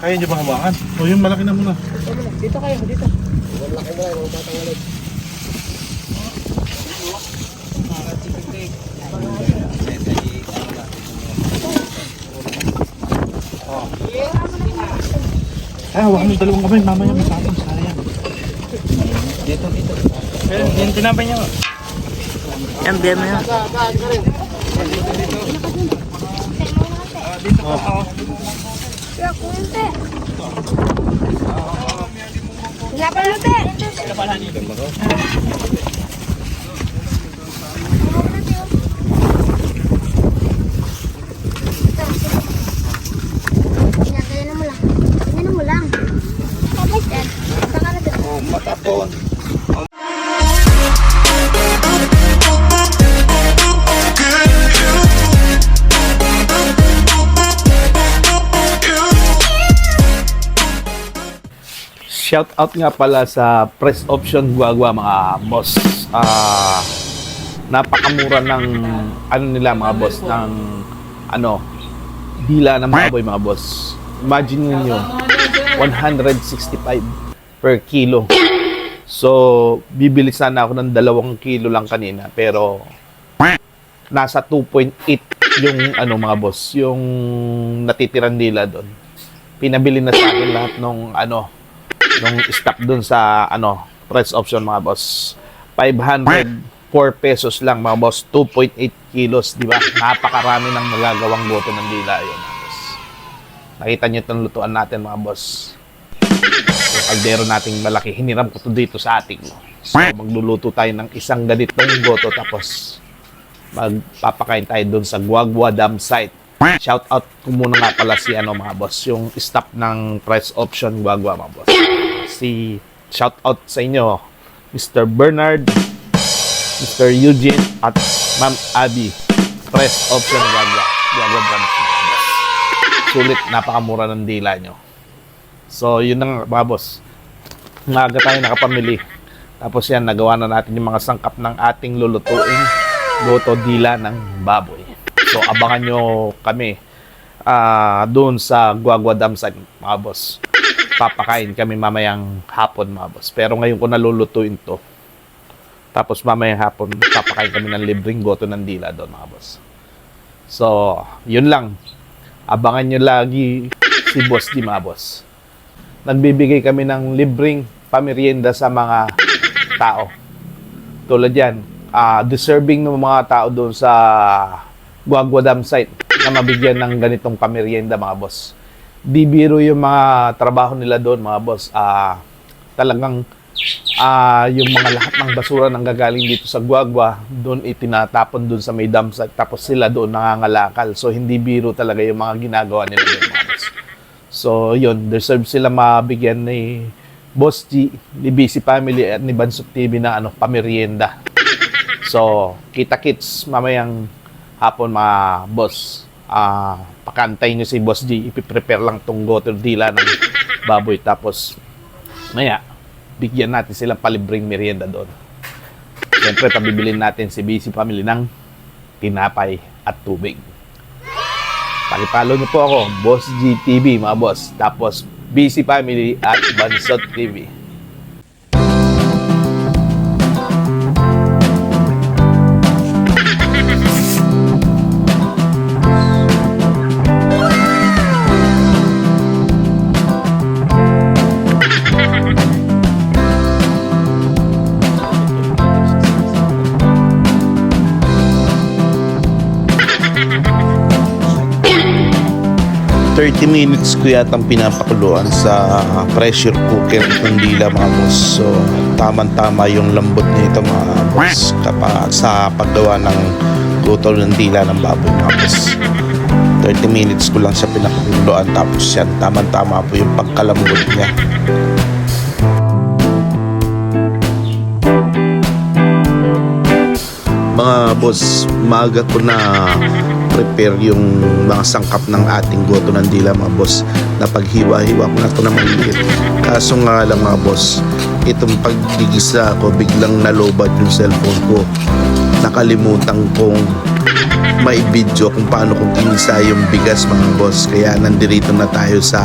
Kaya niyo ba hawakan? O yung malaki na muna. Dito kayo, dito. Malaki mo lang, mga batang ulit. Hawakan mo yung dalawang kamay. Mamaya matapang. Sayang. Dito. Yung tinapay niya. Yan, biyan mo yan. Dito. Kaya kunti. Lapan natin. Ganyan mo lang. Tapos yan. Saka na dito. Oh, matapon. Shout out nga pala sa press option Guagua mga boss. Napakamura ng ano nila mga boss ng dila ng baboy mga boss. Imagine niyo 165 per kilo. So bibili sana ako ng 2 kilo lang kanina pero nasa 2.8 yung mga boss, yung natitirang dila doon. Pinabili na sa akin lahat nung nung stock dun sa price option mga boss. 504 pesos lang mga boss, 2.8 kilos, di ba? Napakarami ng magagawang boto ng dila yun mga boss. Nakita niyo itong lutuan natin mga boss. Yung kaldero nating malaki, hiniram ko to dito sa ating. So magluluto tayo ng isang ganitong boto tapos magpapakain tayo dun sa Guagua Dam site. Shout out ko muna nga pala si mga boss, yung staff ng price option Guagua mga boss. Shout out sa inyo Mr. Bernard, Mr. Eugene at Ma'am Abby, price option Guagua branch mga boss. Sulit, napakamura ng dila nyo. So yun na mga boss, maaga tayo nakapamili tapos yan, nagawa na natin yung mga sangkap ng ating lulutuing boto dila ng baboy. So abangan nyo kami doon sa Guagua Dam site mga boss. Papakain kami mamayang hapon mga boss. Pero ngayon ko nalulutuin to. Tapos mamayang hapon papakain kami ng libreng goto ng dila doon mga boss. So yun lang. Abangan nyo lagi si Boss D mga boss. Nagbibigay kami ng libreng pamerienda sa mga tao. Tulad yan, deserving ng mga tao doon sa Guagua Dam site na mabigyan ng ganitong pamerienda mga boss. Di biro yung mga trabaho nila doon mga boss. Talagang yung mga lahat ng basura nang gagaling dito sa Guagua doon itinatapon doon sa may dam site tapos sila doon nangangalakal. So hindi biro talaga yung mga ginagawa nila doon mga boss. So yun, deserve sila mabigyan ni Boss G, ni BC Family at ni Bansot TV na pamerienda. So kita-kits mamayang hapon mga boss. Pakantay nyo si Boss G, ipiprepare lang tong goto dila ng baboy tapos maya bigyan natin silang palibreng merienda doon. Siyempre pabibilin natin si BC Family ng tinapay at tubig. Pakipalo nyo po ako, Boss G TV mga boss, tapos BC Family at Bansot TV. Minutes ko yatang pinapakuluan sa pressure cooker itong dila mga boss. So tamang-tama yung lambot nito mga boss kapag sa paggawa ng gutol ng dila ng baboy mga boss. 30 minutes ko lang siya pinapakuluan tapos yan tamang-tama po yung pagkalambot niya. Mga boss, maaga ko na prepare yung mga sangkap ng ating goto ng dila mga boss. Napaghiwa-hiwa ko na ito na maliit. Kaso nga lang mga boss, itong paggigisa ko biglang nalobat yung cellphone ko. Nakalimutan kong may video kung paano kong inisa yung bigas mga boss. Kaya nandirito na tayo sa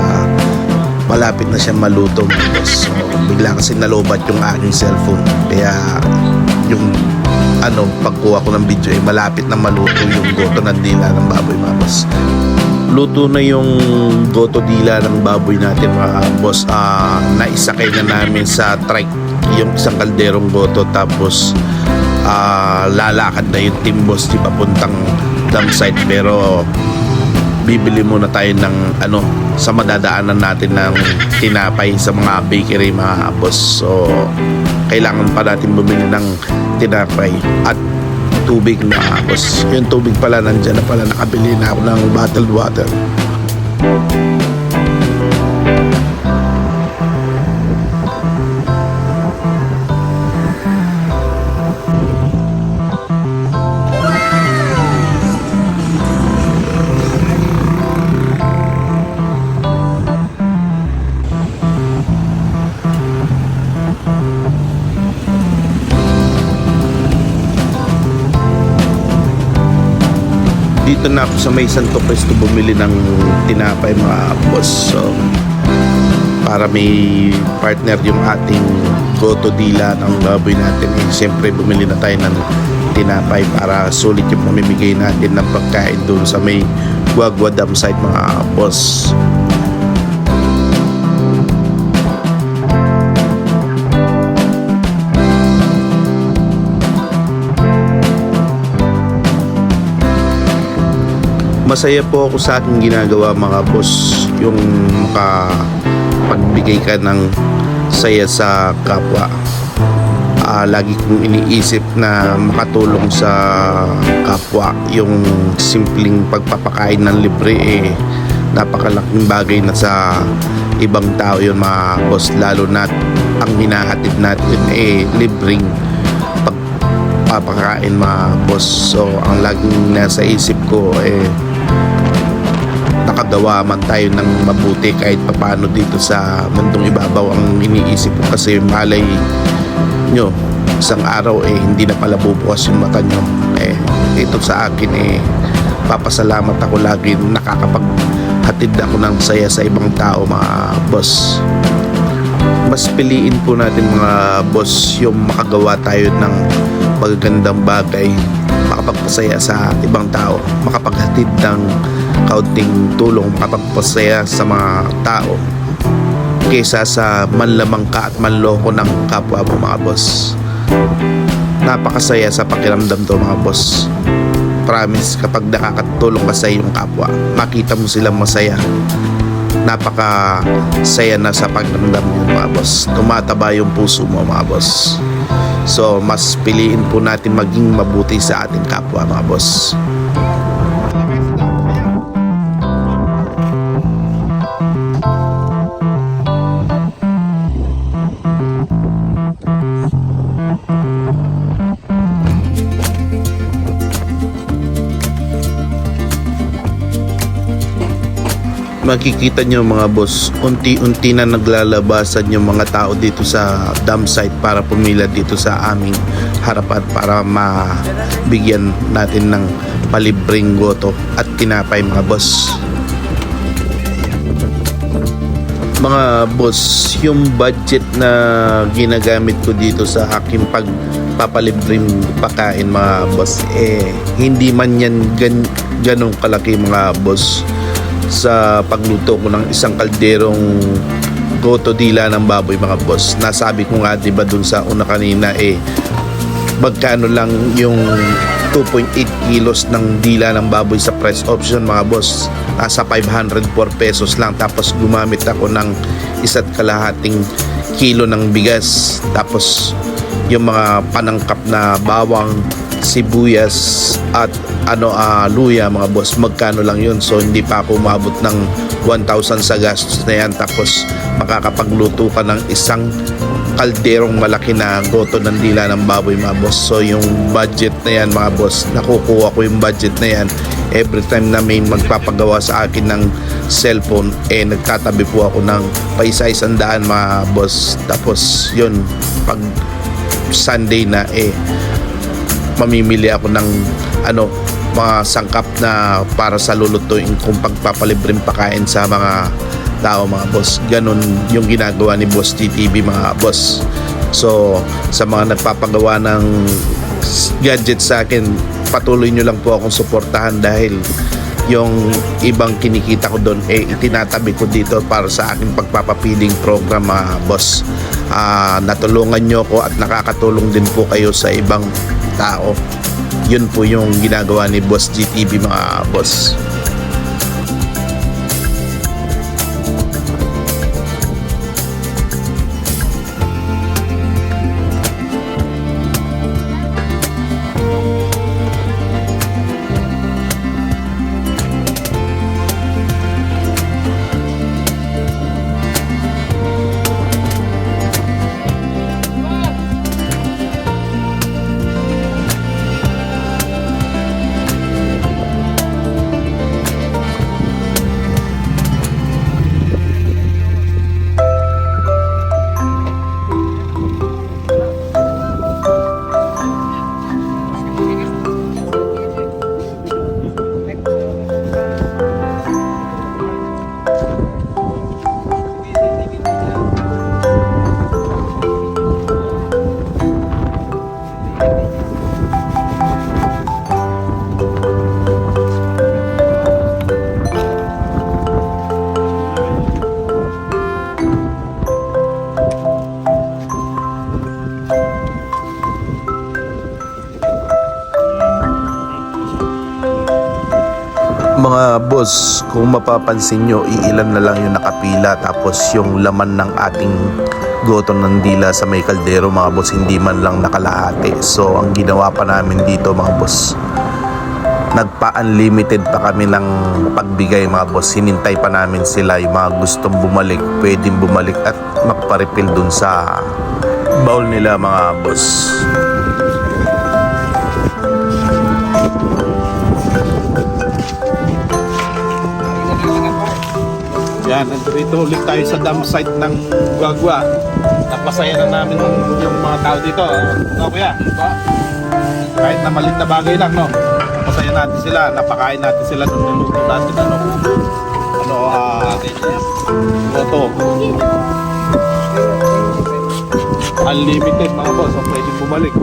malapit na siya maluto mga boss. So, bigla kasi nalobat yung aking cellphone. Kaya yung pagkuha ko ng video ay malapit na maluto yung goto ng dila ng baboy mga boss. Luto na yung goto dila ng baboy natin mga boss. Naisakay na namin sa trike yung isang kalderong goto, tapos lalakad na yung team boss di papuntang dump site. Pero bibili muna tayo ng sa madadaanan natin ng tinapay sa mga bakery mga boss. So kailangan pa natin bumili ng tinapay at tubig mga boss. Yung tubig pala nandyan na pala, nakabili na ako ng bottled water. Dito na ako sa may Santo Cristo bumili ng tinapay mga boss. So, para may partner yung ating goto dila ng baboy natin, siyempre bumili na tayo ng tinapay para sulit yung pamimigay natin ng pagkain doon sa may Guagua Dam site mga boss. Masaya po ako sa aking ginagawa mga boss, yung makapagbigay ka ng saya sa kapwa. Lagi kong iniisip na makatulong sa kapwa. Yung simpleng pagpapakain ng libre napakalaking bagay na sa ibang tao yun mga boss, lalo na ang hinahatid natin libreng pagpapakain mga boss. So ang laging nasa isip ko nakagawa man tayo ng mabuti kahit papano dito sa mundong ibabaw. Ang iniisip ko kasi malay nyo isang araw hindi na pala bubukas yung mata nyo. Ito sa akin papasalamat ako lagi nakakapaghatid ako ng saya sa ibang tao mga boss. Mas piliin po natin mga boss yung makagawa tayo ng magagandang bagay, makapagpasaya sa ibang tao, makapaghatid ng kaunting tulong, makapagpasaya sa mga tao kaysa sa manlamang ka at manloko ng kapwa mo mga boss. Napakasaya sa pakiramdam to mga boss. Promise, kapag nakakatulong ka sa iyong kapwa, makita mo silang masaya, napakasaya na sa pakiramdam yun mga boss. Tumataba yung puso mo mga boss. So mas piliin po natin maging mabuti sa ating kapwa mga boss. Makikita nyo mga boss, unti-unti na naglalabasan yung mga tao dito sa dump site para pumila dito sa aming harapan para mabigyan natin ng palibreng goto at tinapay mga boss. Mga boss, yung budget na ginagamit ko dito sa aking pagpapalibreng pakain mga boss, hindi man yan ganong kalaki mga boss. Sa pagluto ko ng isang kalderong goto dila ng baboy mga boss, nasabi ko nga diba dun sa una kanina magkano lang yung 2.8 kilos ng dila ng baboy sa price option mga boss, nasa 504 pesos lang. Tapos gumamit ako ng 1.5 kilo ng bigas, tapos yung mga panangkap na bawang, sibuyas at luya mga boss, magkano lang yun. So hindi pa ako umabot ng 1,000 sa gastos na yan, tapos makakapagluto ka ng isang kalderong malaki na goto ng dila ng baboy mga boss. So yung budget na yan mga boss, nakukuha ko yung budget na yan every time na may magpapagawa sa akin ng cellphone. Nagtatabi po ako ng paisa-100 mga boss. Tapos yun, pag Sunday na mamimili ako ng mga sangkap na para sa lulutuin kung pagpapalibreng pakain sa mga tao mga boss. Ganon yung ginagawa ni Boss GTV mga boss. So sa mga nagpapagawa ng gadget sa akin, patuloy nyo lang po akong suportahan dahil yung ibang kinikita ko doon itinatabi ko dito para sa aking pagpapapiling program mga boss. Natulungan nyo ko at nakakatulong din po kayo sa ibang tao. Yun po yung ginagawa ni Boss GTV mga boss. Mga boss, kung mapapansin nyo, iilan na lang yung nakapila, tapos yung laman ng ating goto ng dila sa may kaldero mga boss, hindi man lang nakalahati. So ang ginawa pa namin dito mga boss, nagpa-unlimited pa kami ng pagbigay mga boss. Hinintay pa namin sila, yung mga gustong bumalik, pwedeng bumalik at magpa-refill dun sa bowl nila mga boss. Yan, nandito ulit tayo sa dam site ng Guagua. Napasaya na namin yung mga tao dito. No, kuya? Kahit na maliit na bagay lang, no? Napasaya natin sila, napakain natin sila nung niluto natin, goto. Unlimited mga boss, ang pwede bumalik.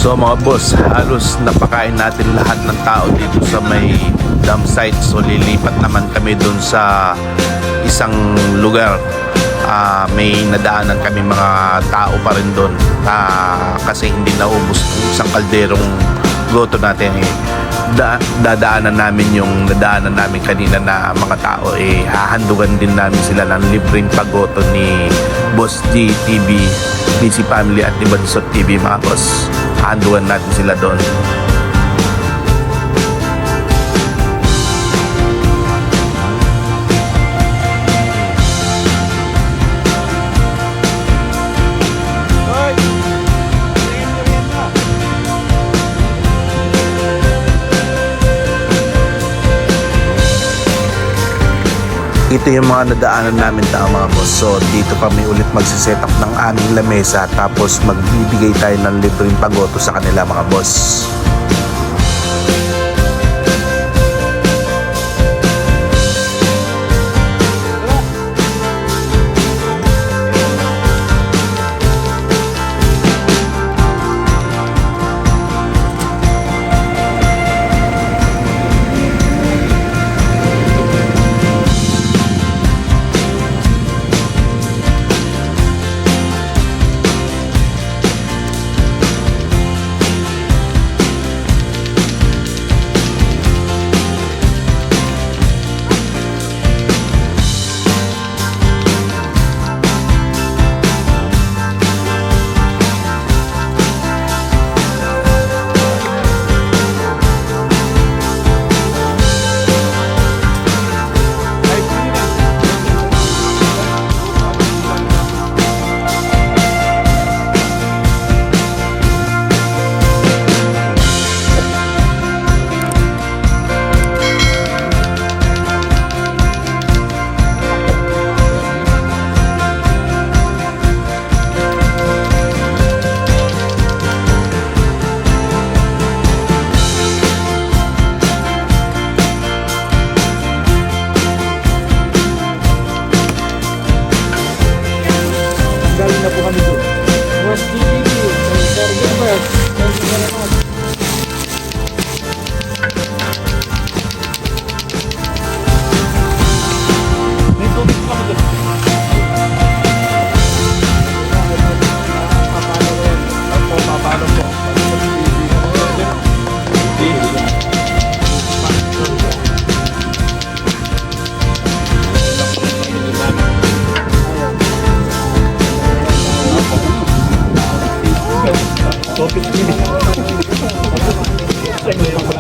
So mga boss, halos napakain natin lahat ng tao dito sa may dam site. So lilipat naman kami dun sa isang lugar. May nadaanan kami mga tao pa rin dun kasi hindi naubos yung isang kalderong goto natin. Dadaanan namin yung nadaanan namin kanina na mga tao. Hahandugan din namin sila ng libreng pagoto ni Boss GTV, DC Family at ni Bansot TV mga boss. Hahandugan natin sila doon. Ito yung mga nadaanan namin tao mga boss. So dito kami ulit magsiset up ng aming lamesa, tapos magbibigay tayo ng libreng pagoto sa kanila mga boss.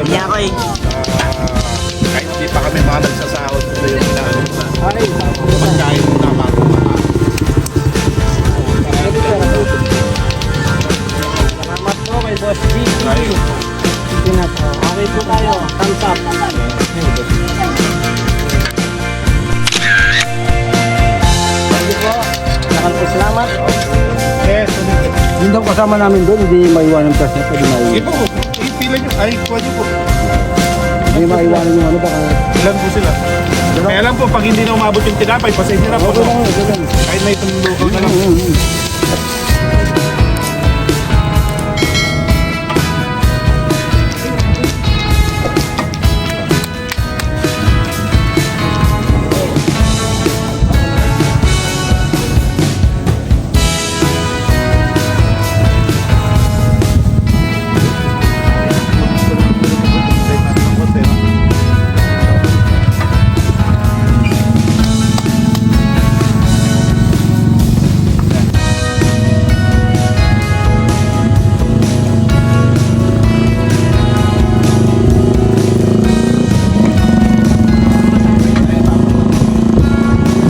Kanya ko eh. Kahit hindi pa kami mga nagsasahod, ito yung inaano na. Pagkain na bago Salamat po kay Boss B. Sige na po. Okay po tayo. Thumbs up. Thank you po. Salamat. Yes, Yung daw kasama namin doon, hindi maiwanan ng plastic. Pwede sige maiwanan. po, ipila nyo. Ay, kuha nyo po. Hindi maiwanan yung ano baka. Ilan po sila? Kaya lang po, pag hindi na umabot yung tinapay, pasensya na po. Okay lang, okay lang. Kahit may itong lugaw na lang.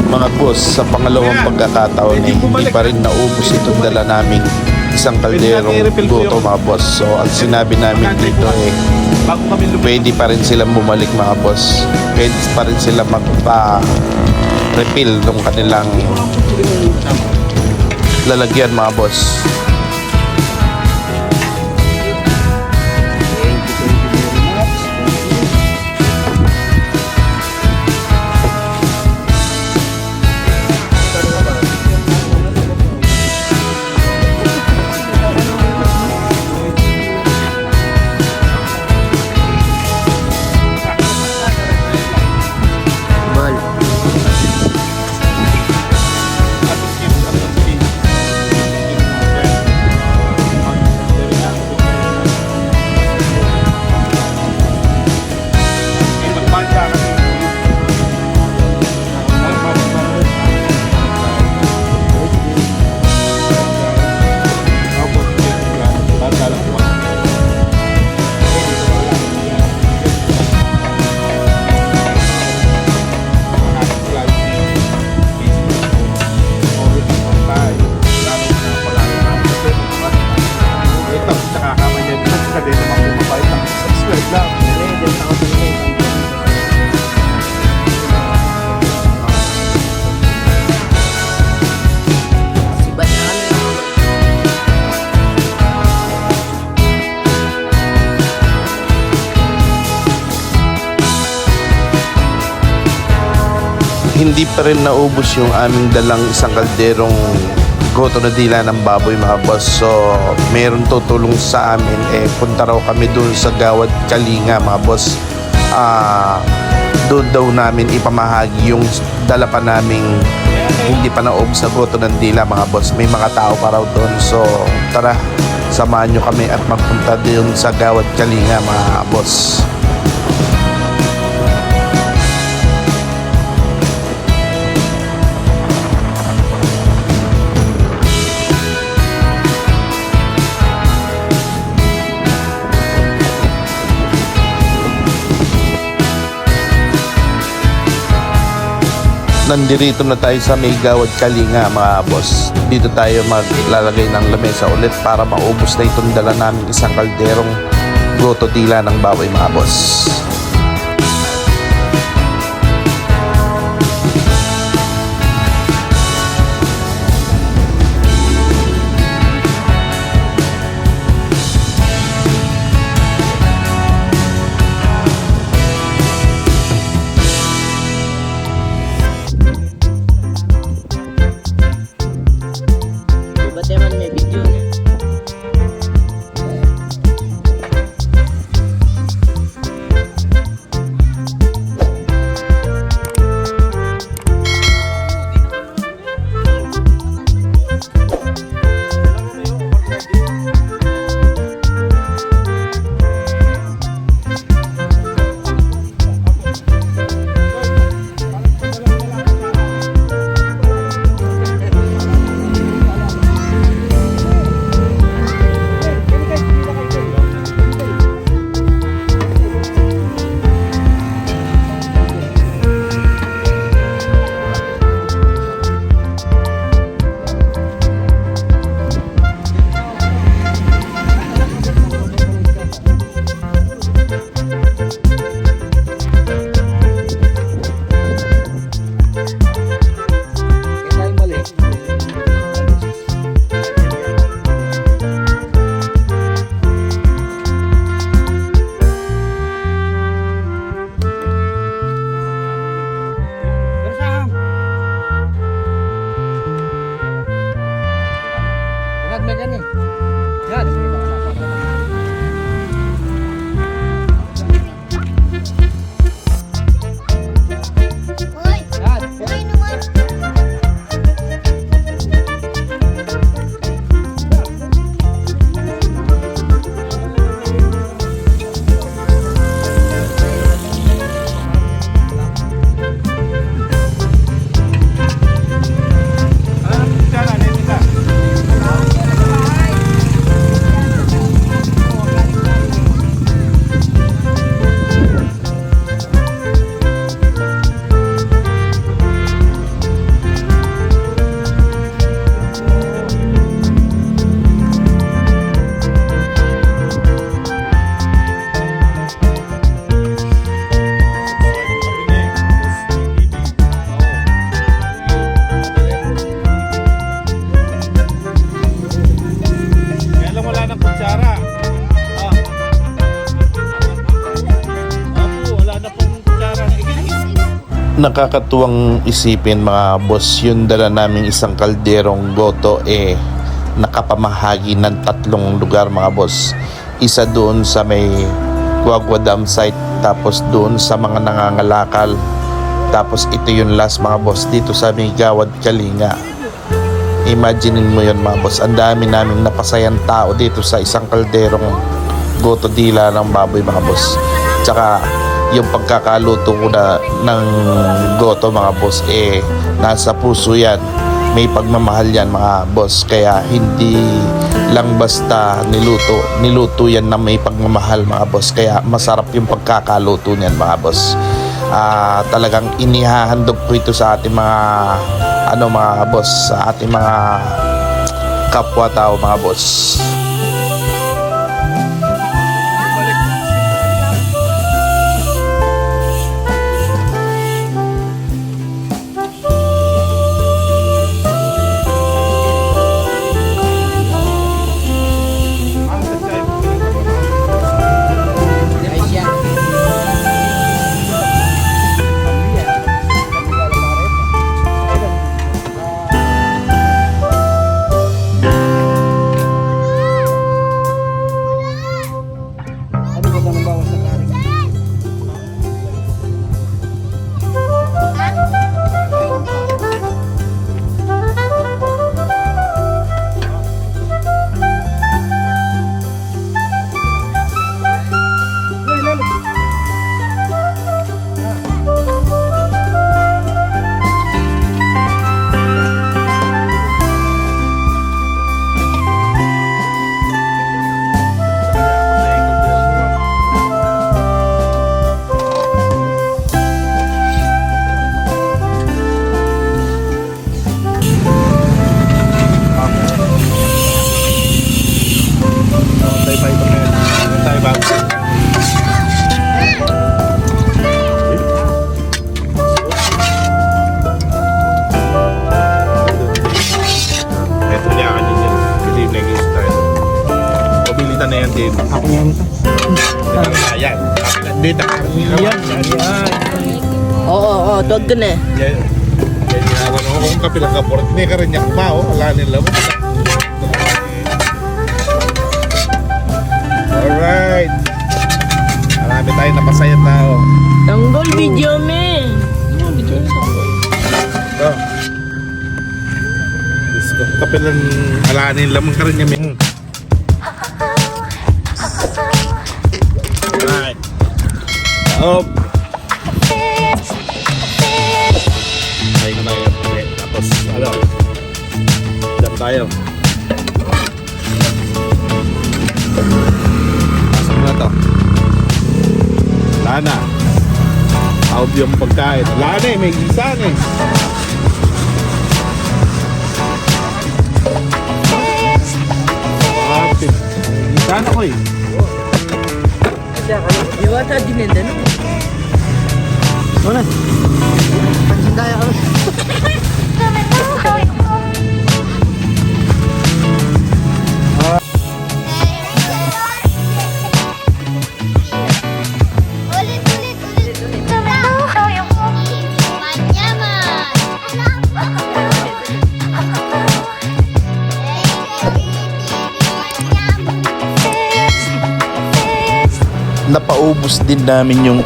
Mga boss, sa pangalawang pagkakataon ay hindi pa rin naubos itong dala naming isang kalderong goto mga boss. So ang sinabi namin dito eh, Bago kami lumipad. pwede pa rin silang bumalik mga boss. Pwede pa rin sila magpa-refill ng kanilang lalagyan mga boss. Hindi pa rin naubos yung aming dalang isang kalderong goto na dila ng baboy mga boss. So meron tutulong sa amin eh, punta raw kami dun sa Gawad Kalinga mga boss. Doon daw namin ipamahagi yung dala pa naming hindi pa naubos na goto ng dila mga boss. May mga tao pa raw doon. So tara, samahan nyo kami at magpunta doon sa Gawad Kalinga mga boss. Nandito na tayo sa may Gawad Kalinga mga boss. Dito tayo maglalagay ng lamesa ulit para maubos na itong dala namin isang kalderong goto tila ng baboy mga boss. Ba't naman may video na? Nakakatuwang isipin mga boss, yung dala naming isang kalderong goto nakapamahagi ng 3 lugar mga boss. Isa doon sa may Guagua Dam site, tapos doon sa mga nangangalakal, tapos ito yung last mga boss dito sa may Gawad Kalinga. Imaginein mo yun mga boss, ang dami naming napasayang tao dito sa isang kalderong goto dila ng baboy mga boss. Tsaka yung pagkakaluto ko na ng goto mga boss nasa puso yan, may pagmamahal yan mga boss, kaya hindi lang basta niluto yan na may pagmamahal mga boss, kaya masarap yung pagkakaluto niyan mga boss. Talagang inihahandog ko ito sa ating mga mga boss, sa ating mga kapwa-tao mga boss. Ako yan ito. Ayan, dito. Oo, tuwag ka na. Yan. Yan ginagawa ko. Kung kapilang kaport, hindi ka rin yak ba, wala nila mo. Alright. Marami tayo napasaya tao. Tanggol video me. Ito. Diyos ko, kapilang alanin lamang ka rin niya. Alright. Up. Tayo na tayo. Tapos, dyan tayo. Pasok na to. Wala na. Out yung pagkain. Wala na may gisan Gisan ako Diwata din na no? Wala. Pansindaya ka. Napaubos din namin yung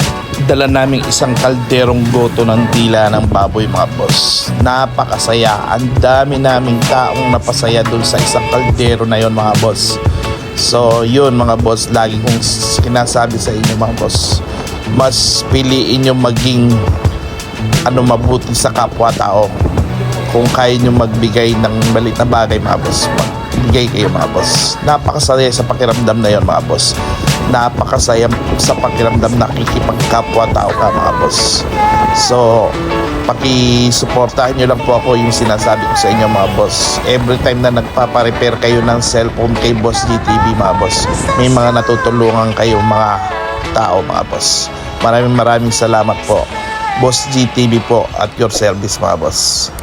dala naming isang kalderong goto ng dila ng baboy mga boss. Napakasaya. Ang dami naming taong napasaya dun sa isang kaldero na yon mga boss. So yun mga boss, lagi kong sinasabi sa inyo mga boss, mas piliin nyo maging mabuti sa kapwa-tao. Kung kaya nyo magbigay ng maliit na bagay mga boss, magbigay kayo mga boss. Napakasaya sa pakiramdam na yon mga boss. Napakasaya sa pakiramdam na kikipagkapwa-tao ka mga boss. So pakisuportahan nyo lang po ako, yung sinasabi ko sa inyo mga boss. Every time na nagpaparepair kayo ng cellphone kay Boss GTV mga boss, may mga natutulungan kayo mga tao mga boss. Maraming salamat po. Boss GTV po at your service mga boss.